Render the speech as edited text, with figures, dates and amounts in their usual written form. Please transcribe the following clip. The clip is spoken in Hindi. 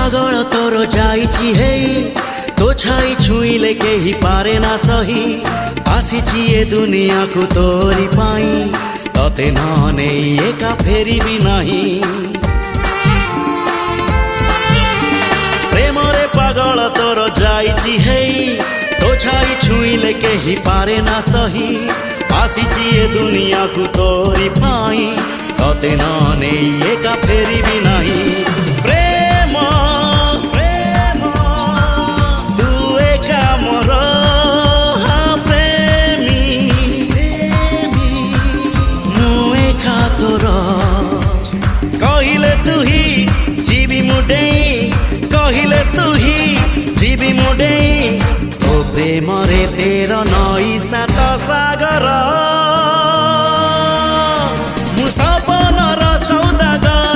पागल तोर जाइछि हेई तो छाई छुईले केही पारे ना सही आसीछि ए दुनिया को तोरी पाई तते न नेई एका फेरिबी नाही प्रेमरे पागल तोर जाइछि हेई तो छाई छुईले केही पारे ना सही आसीछि ए दुनिया को तोरी पाई तते न नेई एका फेरिबी नाही प्रेम प्रेम तू एका मोर हाँ प्रेमी प्रेमी मु एका तोर कहिले तू ही जीवी मुडेई कहिले तू ही जीवी मुडेई तो प्रेम रे तेर नई सात सागर